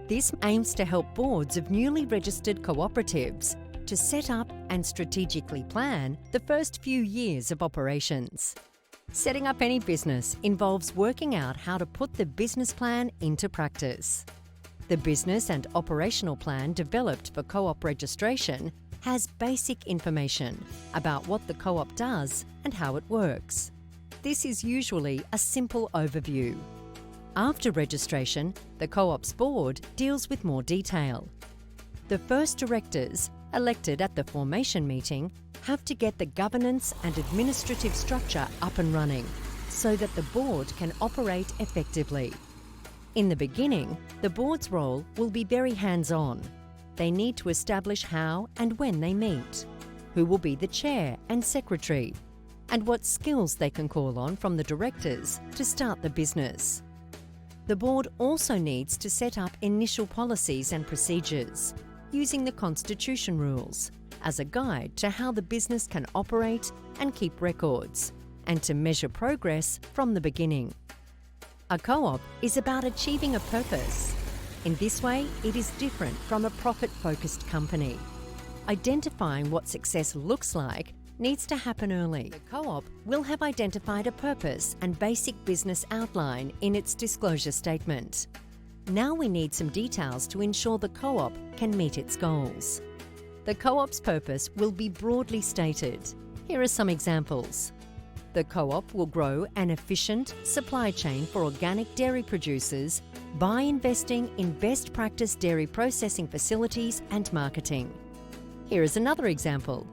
This aims to help boards of newly registered cooperatives to set up and strategically plan the first few years of operations. Setting up any business involves working out how to put the business plan into practice. The business and operational plan developed for co-op registration has basic information about what the co-op does and how it works. This is usually a simple overview. After registration, the co-op's board deals with more detail. The first directors, elected at the formation meeting, have to get the governance and administrative structure up and running so that the board can operate effectively. In the beginning, the board's role will be very hands-on. They need to establish how and when they meet, who will be the chair and secretary, and what skills they can call on from the directors to start the business. The board also needs to set up initial policies and procedures, using the Constitution rules as a guide to how the business can operate and keep records, and to measure progress from the beginning. A co-op is about achieving a purpose. In this way, it is different from a profit-focused company. Identifying what success looks like needs to happen early. The co-op will have identified a purpose and basic business outline in its disclosure statement. Now we need some details to ensure the co-op can meet its goals. The co-op's purpose will be broadly stated. Here are some examples. The co-op will grow an efficient supply chain for organic dairy producers by investing in best practice dairy processing facilities and marketing. Here is another example.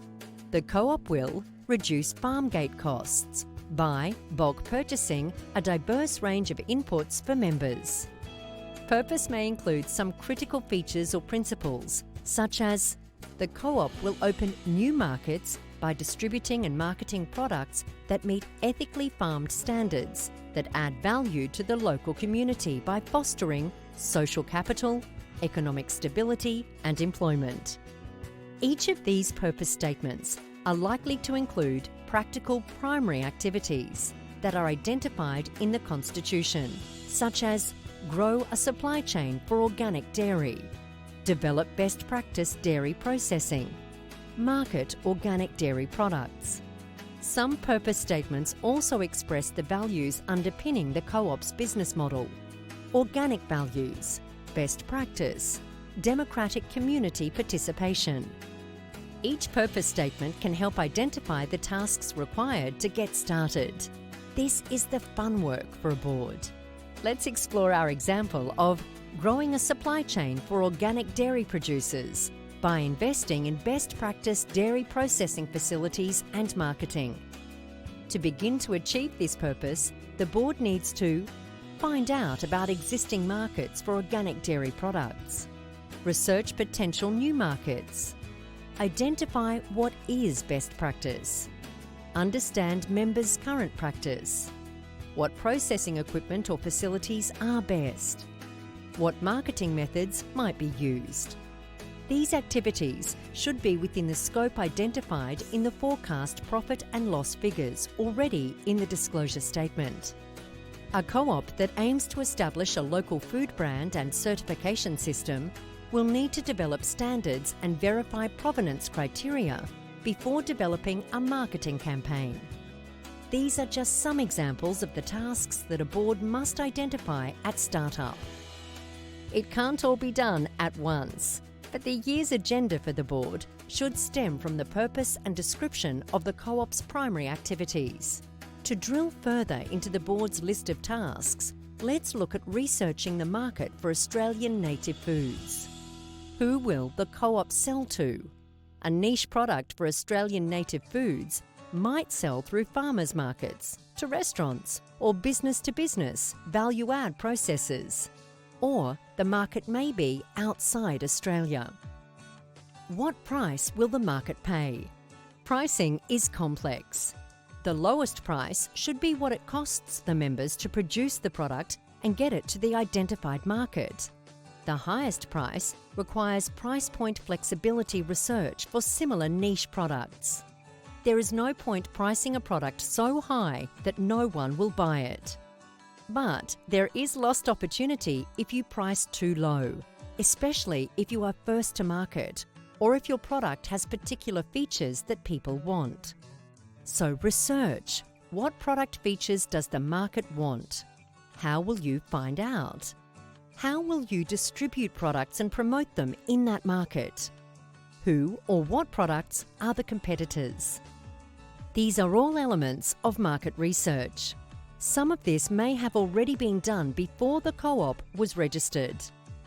The co-op will reduce farm gate costs by bulk purchasing a diverse range of inputs for members. Purpose may include some critical features or principles, such as the co-op will open new markets by distributing and marketing products that meet ethically farmed standards that add value to the local community by fostering social capital, economic stability and employment. Each of these purpose statements are likely to include practical primary activities that are identified in the Constitution, such as grow a supply chain for organic dairy, develop best practice dairy processing, market organic dairy products. Some purpose statements also express the values underpinning the co-op's business model: organic values, best practice, democratic community participation. Each purpose statement can help identify the tasks required to get started. This is the fun work for a board. Let's explore our example of growing a supply chain for organic dairy producers by investing in best practice dairy processing facilities and marketing. To begin to achieve this purpose, the board needs to find out about existing markets for organic dairy products, research potential new markets, identify what is best practice, understand members' current practice, what processing equipment or facilities are best, what marketing methods might be used. These activities should be within the scope identified in the forecast profit and loss figures already in the disclosure statement. A co-op that aims to establish a local food brand and certification system will need to develop standards and verify provenance criteria before developing a marketing campaign. These are just some examples of the tasks that a board must identify at startup. It can't all be done at once, but the year's agenda for the board should stem from the purpose and description of the co-op's primary activities. To drill further into the board's list of tasks, let's look at researching the market for Australian native foods. Who will the co-op sell to? A niche product for Australian native foods might sell through farmers markets, to restaurants, or business-to-business value-add processors. Or the market may be outside Australia. What price will the market pay? Pricing is complex. The lowest price should be what it costs the members to produce the product and get it to the identified market. The highest price requires price point flexibility research for similar niche products. There is no point pricing a product so high that no one will buy it. But there is lost opportunity if you price too low. especially if you are first to market or if your product has particular features that people want. So research. What product features does the market want? How will you find out? How will you distribute products and promote them in that market? Who or what products are the competitors? These are all elements of market research. Some of this may have already been done before the co-op was registered.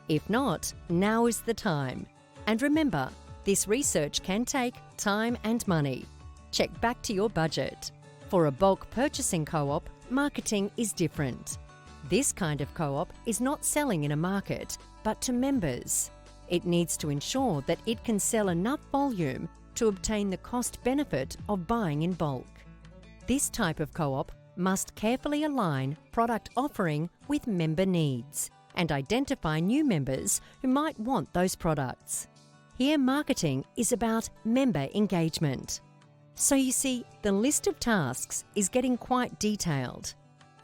If not, now is the time. And remember, this research can take time and money. Check back to your budget. For a bulk purchasing co-op, marketing is different. This kind of co-op is not selling in a market, but to members. It needs to ensure that it can sell enough volume to obtain the cost benefit of buying in bulk. This type of co-op must carefully align product offering with member needs and identify new members who might want those products. Here, marketing is about member engagement. So you see, the list of tasks is getting quite detailed.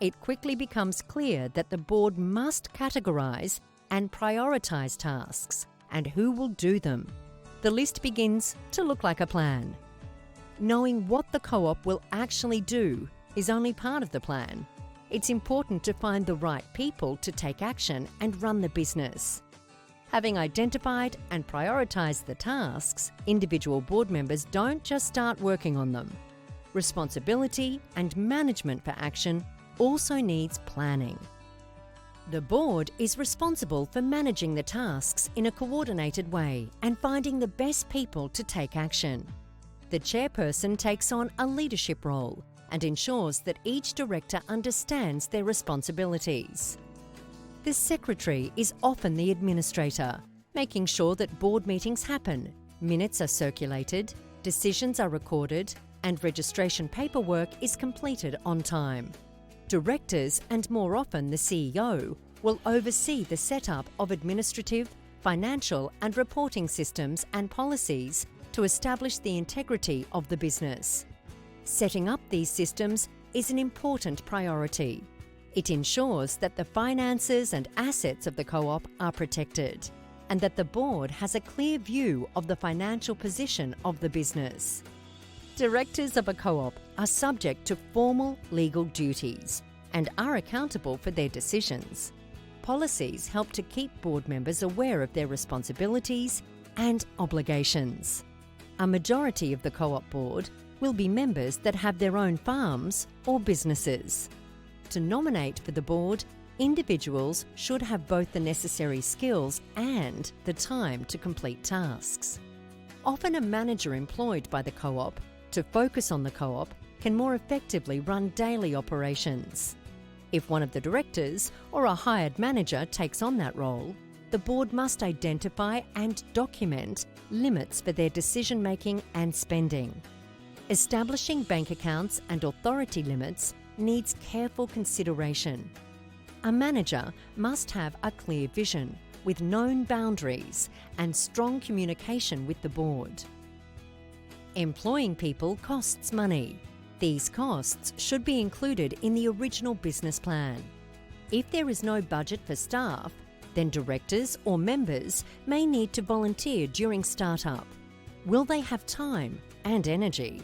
It quickly becomes clear that the board must categorise and prioritise tasks and who will do them. The list begins to look like a plan. Knowing what the co-op will actually do is only part of the plan. It's important to find the right people to take action and run the business. Having identified and prioritised the tasks, individual board members don't just start working on them. Responsibility and management for action also needs planning. The board is responsible for managing the tasks in a coordinated way and finding the best people to take action. The chairperson takes on a leadership role and ensures that each director understands their responsibilities. The secretary is often the administrator, making sure that board meetings happen, minutes are circulated, decisions are recorded, and registration paperwork is completed on time. Directors, and more often the CEO, will oversee the setup of administrative, financial, and reporting systems and policies to establish the integrity of the business. Setting up these systems is an important priority. It ensures that the finances and assets of the co-op are protected and that the board has a clear view of the financial position of the business. Directors of a co-op are subject to formal legal duties and are accountable for their decisions. Policies help to keep board members aware of their responsibilities and obligations. A majority of the co-op board will be members that have their own farms or businesses. To nominate for the board, individuals should have both the necessary skills and the time to complete tasks. Often a manager employed by the co-op to focus on the co-op can more effectively run daily operations. If one of the directors or a hired manager takes on that role, the board must identify and document limits for their decision-making and spending. Establishing bank accounts and authority limits needs careful consideration. A manager must have a clear vision with known boundaries and strong communication with the board. Employing people costs money. These costs should be included in the original business plan. If there is no budget for staff, then directors or members may need to volunteer during startup. Will they have time and energy?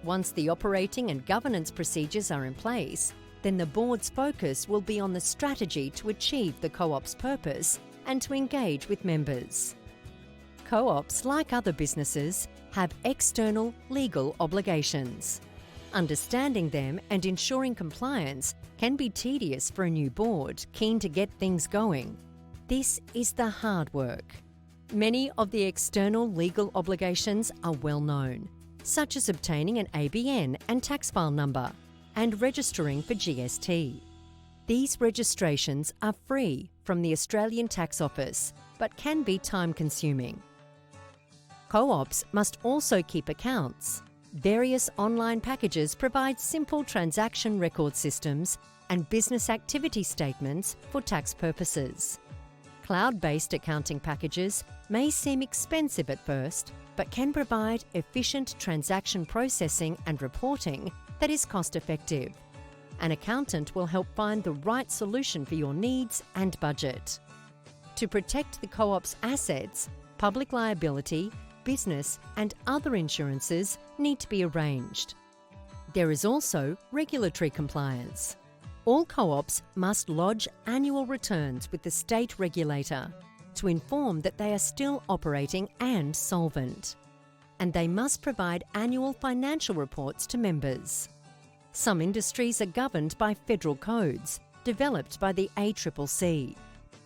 Once the operating and governance procedures are in place, then the board's focus will be on the strategy to achieve the co-op's purpose and to engage with members. Co-ops, like other businesses, have external legal obligations. Understanding them and ensuring compliance can be tedious for a new board keen to get things going. This is the hard work. Many of the external legal obligations are well known, such as obtaining an ABN and tax file number and registering for GST. These registrations are free from the Australian Tax Office but can be time-consuming. Co-ops must also keep accounts. Various online packages provide simple transaction record systems and business activity statements for tax purposes. Cloud-based accounting packages may seem expensive at first, but can provide efficient transaction processing and reporting that is cost-effective. An accountant will help find the right solution for your needs and budget. To protect the co-op's assets, public liability, business and other insurances need to be arranged. There is also regulatory compliance. All co-ops must lodge annual returns with the state regulator to inform that they are still operating and solvent. And they must provide annual financial reports to members. Some industries are governed by federal codes developed by the ACCC.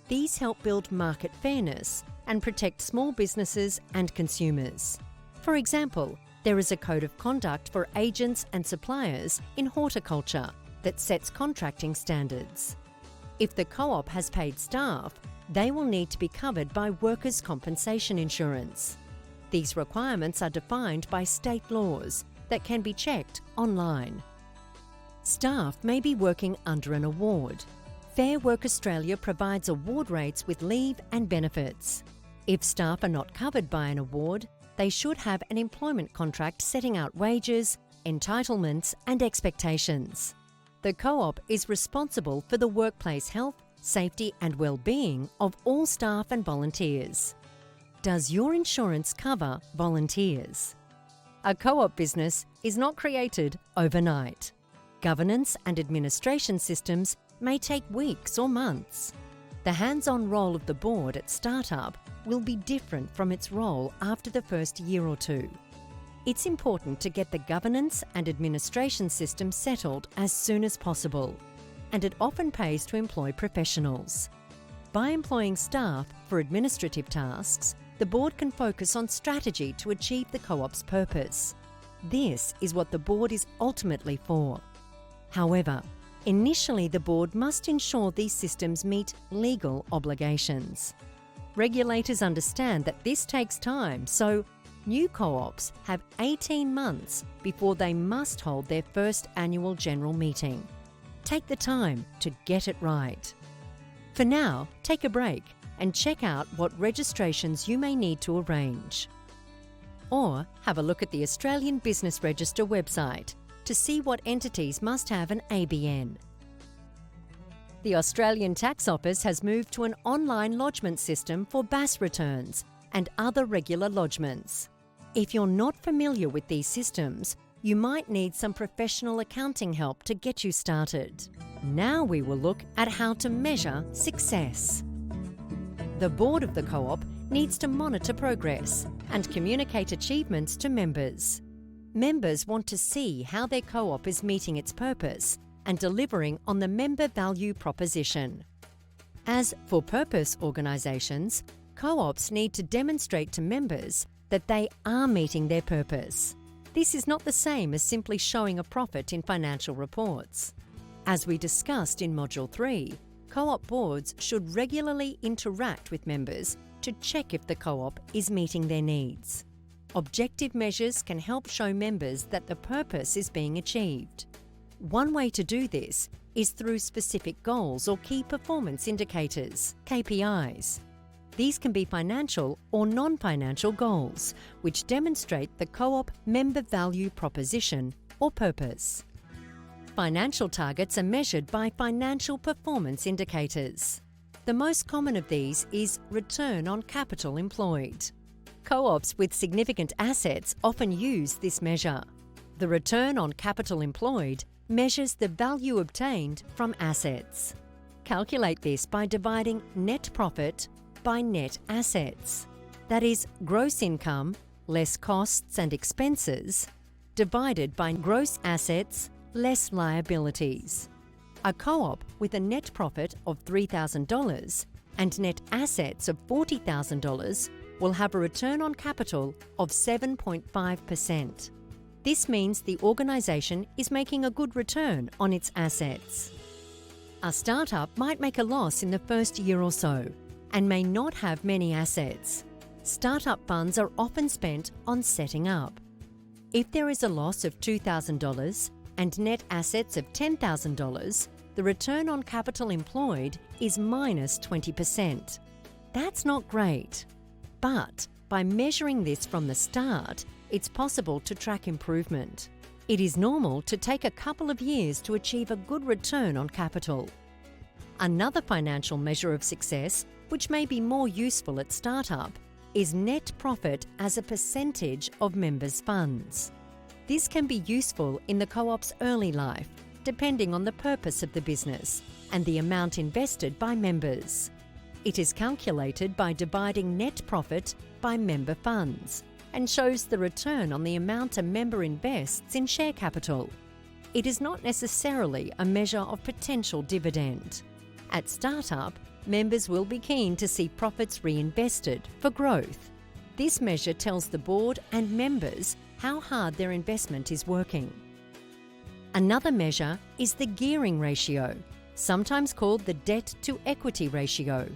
These help build market fairness and protect small businesses and consumers. For example, there is a code of conduct for agents and suppliers in horticulture that sets contracting standards. If the co-op has paid staff, they will need to be covered by workers' compensation insurance. These requirements are defined by state laws that can be checked online. Staff may be working under an award. Fair Work Australia provides award rates with leave and benefits. If staff are not covered by an award, they should have an employment contract setting out wages, entitlements and expectations. The co-op is responsible for the workplace health, safety and well-being of all staff and volunteers. Does your insurance cover volunteers? A co-op business is not created overnight. Governance and administration systems may take weeks or months. The hands-on role of the board at startup will be different from its role after the first year or two. It's important to get the governance and administration system settled as soon as possible, and it often pays to employ professionals. By employing staff for administrative tasks, the board can focus on strategy to achieve the co-op's purpose. This is what the board is ultimately for. However, initially the board must ensure these systems meet legal obligations. Regulators understand that this takes time, so new co-ops have 18 months before they must hold their first annual general meeting. Take the time to get it right. For now, take a break and check out what registrations you may need to arrange. Or have a look at the Australian Business Register website to see what entities must have an ABN. The Australian Tax Office has moved to an online lodgement system for BAS returns and other regular lodgements. If you're not familiar with these systems, you might need some professional accounting help to get you started. Now we will look at how to measure success. The board of the co-op needs to monitor progress and communicate achievements to members. Members want to see how their co-op is meeting its purpose and delivering on the member value proposition. As for-purpose organisations, co-ops need to demonstrate to members that they are meeting their purpose. This is not the same as simply showing a profit in financial reports. As we discussed in Module 3, co-op boards should regularly interact with members to check if the co-op is meeting their needs. Objective measures can help show members that the purpose is being achieved. One way to do this is through specific goals or key performance indicators, KPIs. These can be financial or non-financial goals, which demonstrate the co-op member value proposition or purpose. Financial targets are measured by financial performance indicators. The most common of these is return on capital employed. Co-ops with significant assets often use this measure. The return on capital employed measures the value obtained from assets. Calculate this by dividing net profit by net assets. That is, gross income less costs and expenses divided by gross assets less liabilities. A co-op with a net profit of $3,000 and net assets of $40,000 will have a return on capital of 7.5%. This means the organisation is making a good return on its assets. A startup might make a loss in the first year or so and may not have many assets. Startup funds are often spent on setting up. If there is a loss of $2,000 and net assets of $10,000, the return on capital employed is minus 20%. That's not great. But by measuring this from the start, it's possible to track improvement. It is normal to take a couple of years to achieve a good return on capital. Another financial measure of success which may be more useful at startup, is net profit as a percentage of members' funds. This can be useful in the co-op's early life, depending on the purpose of the business and the amount invested by members. It is calculated by dividing net profit by member funds and shows the return on the amount a member invests in share capital. It is not necessarily a measure of potential dividend. At startup, members will be keen to see profits reinvested for growth. This measure tells the board and members how hard their investment is working. Another measure is the gearing ratio, sometimes called the debt-to-equity ratio.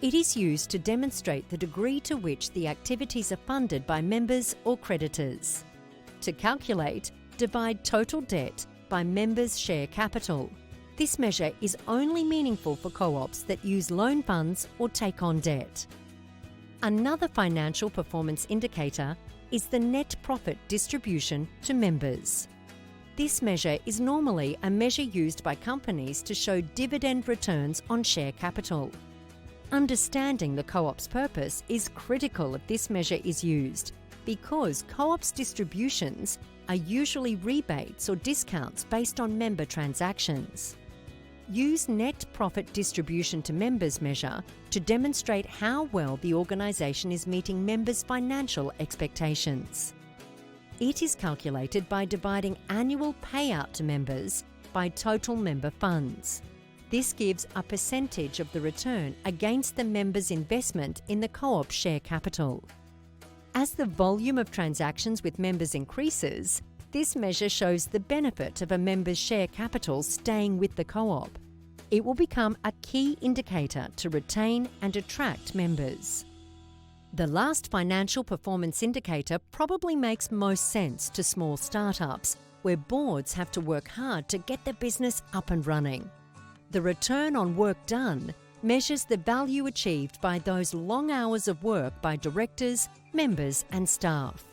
It is used to demonstrate the degree to which the activities are funded by members or creditors. To calculate, divide total debt by members' share capital. This measure is only meaningful for co-ops that use loan funds or take on debt. Another financial performance indicator is the net profit distribution to members. This measure is normally a measure used by companies to show dividend returns on share capital. Understanding the co-op's purpose is critical if this measure is used, because co-ops' distributions are usually rebates or discounts based on member transactions. Use net profit distribution to members measure to demonstrate how well the organisation is meeting members' financial expectations. It is calculated by dividing annual payout to members by total member funds. This gives a percentage of the return against the member's investment in the co-op share capital. As the volume of transactions with members increases, this measure shows the benefit of a member's share capital staying with the co-op. It will become a key indicator to retain and attract members. The last financial performance indicator probably makes most sense to small startups, where boards have to work hard to get the business up and running. The return on work done measures the value achieved by those long hours of work by directors, members and staff.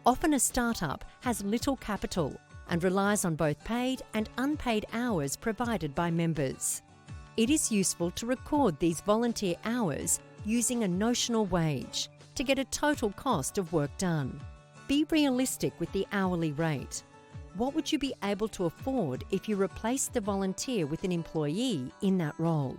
Often a startup has little capital and relies on both paid and unpaid hours provided by members. It is useful to record these volunteer hours using a notional wage to get a total cost of work done. Be realistic with the hourly rate. What would you be able to afford if you replaced the volunteer with an employee in that role?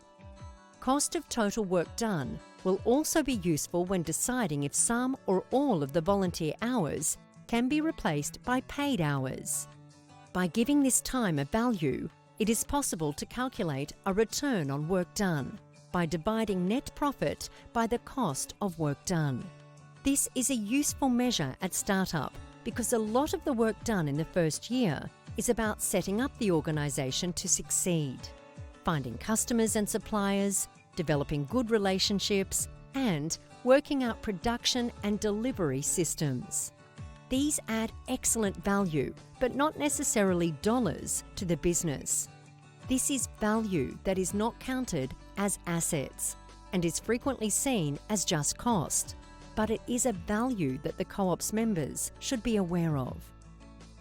Cost of total work done will also be useful when deciding if some or all of the volunteer hours can be replaced by paid hours. By giving this time a value, it is possible to calculate a return on work done by dividing net profit by the cost of work done. This is a useful measure at startup because a lot of the work done in the first year is about setting up the organisation to succeed, finding customers and suppliers, developing good relationships, and working out production and delivery systems. These add excellent value, but not necessarily dollars, to the business. This is value that is not counted as assets and is frequently seen as just cost, but it is a value that the co-op's members should be aware of.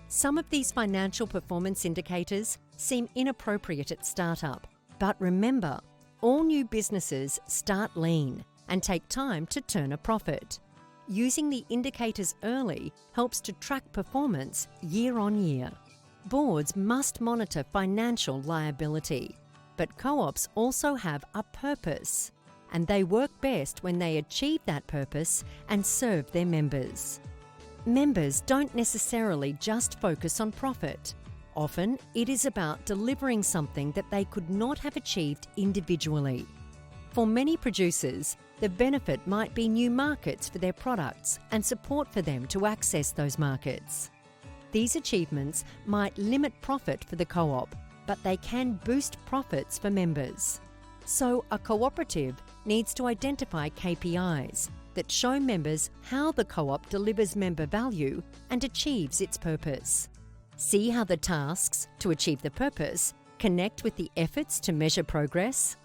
Some of these financial performance indicators seem inappropriate at startup, but remember, all new businesses start lean and take time to turn a profit. Using the indicators early helps to track performance year on year. Boards must monitor financial liability, but co-ops also have a purpose, and they work best when they achieve that purpose and serve their members. Members don't necessarily just focus on profit. Often, it is about delivering something that they could not have achieved individually. For many producers, the benefit might be new markets for their products and support for them to access those markets. These achievements might limit profit for the co-op, but they can boost profits for members. So a cooperative needs to identify KPIs that show members how the co-op delivers member value and achieves its purpose. See how the tasks to achieve the purpose connect with the efforts to measure progress.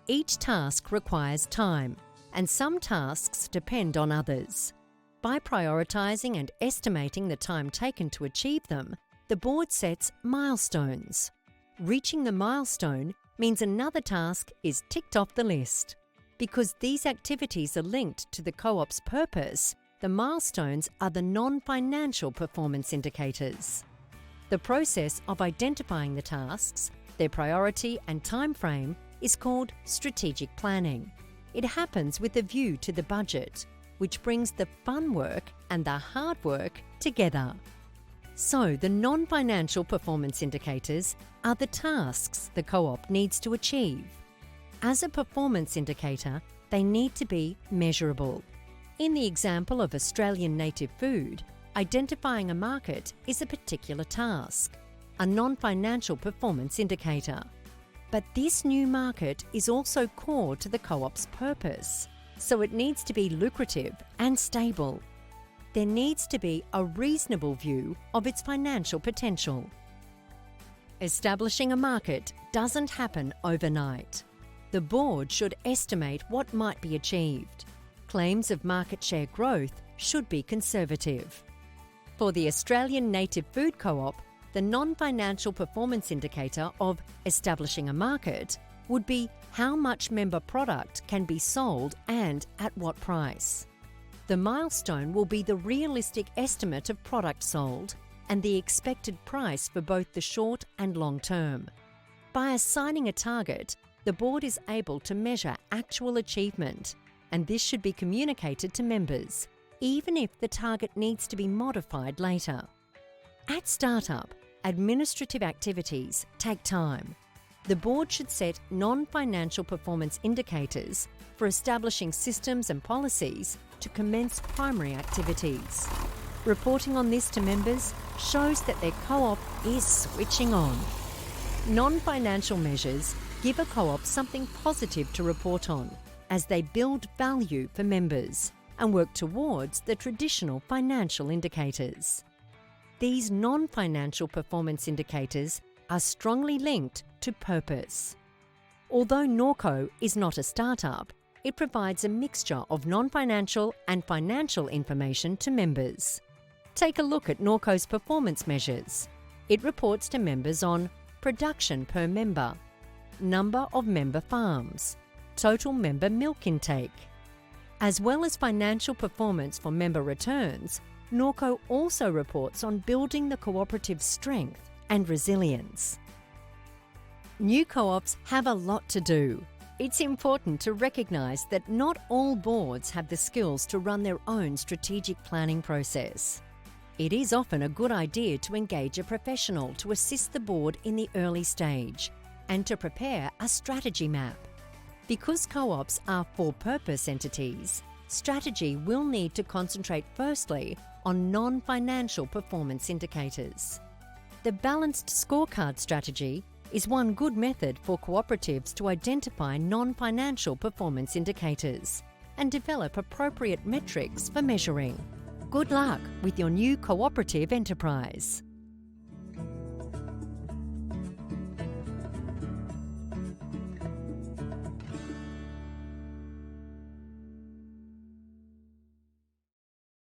Each task requires time, and some tasks depend on others. By prioritising and estimating the time taken to achieve them, the board sets milestones. Reaching the milestone means another task is ticked off the list. Because these activities are linked to the co-op's purpose, the milestones are the non-financial performance indicators. The process of identifying the tasks, their priority and time frame is called strategic planning. It happens with a view to the budget, which brings the fun work and the hard work together. So the non-financial performance indicators are the tasks the co-op needs to achieve. As a performance indicator, they need to be measurable. In the example of Australian native food, identifying a market is a particular task, a non-financial performance indicator. But this new market is also core to the co-op's purpose, so it needs to be lucrative and stable. There needs to be a reasonable view of its financial potential. Establishing a market doesn't happen overnight. The board should estimate what might be achieved. Claims of market share growth should be conservative. For the Australian Native Food Co-op, the non-financial performance indicator of establishing a market would be how much member product can be sold and at what price. The milestone will be the realistic estimate of product sold and the expected price for both the short and long term. By assigning a target, the board is able to measure actual achievement, and this should be communicated to members, even if the target needs to be modified later. At startup, administrative activities take time. The board should set non-financial performance indicators for establishing systems and policies to commence primary activities. Reporting on this to members shows that their co-op is switching on. Non-financial measures give a co-op something positive to report on as they build value for members and work towards the traditional financial indicators. These non-financial performance indicators are strongly linked to purpose. Although Norco is not a startup, it provides a mixture of non-financial and financial information to members. Take a look at Norco's performance measures. It reports to members on production per member, number of member farms, total member milk intake. As well as financial performance for member returns, Norco also reports on building the cooperative's strength and resilience. New co-ops have a lot to do. It's important to recognise that not all boards have the skills to run their own strategic planning process. It is often a good idea to engage a professional to assist the board in the early stage and to prepare a strategy map. Because co-ops are for-purpose entities, strategy will need to concentrate firstly on non-financial performance indicators. The balanced scorecard strategy is one good method for cooperatives to identify non-financial performance indicators and develop appropriate metrics for measuring. Good luck with your new cooperative enterprise.